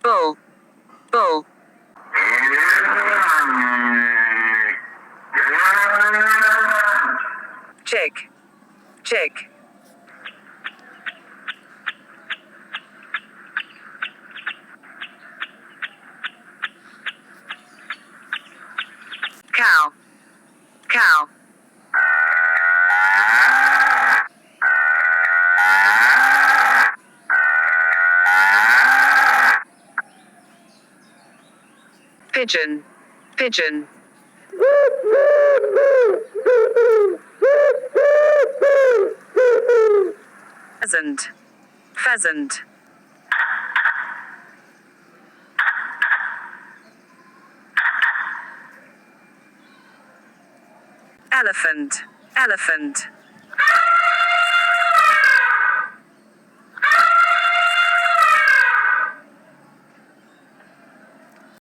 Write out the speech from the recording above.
bull, bull. Chick, chick. Cow, cow. Pigeon, pigeon. Pheasant, pheasant. Elephant, elephant.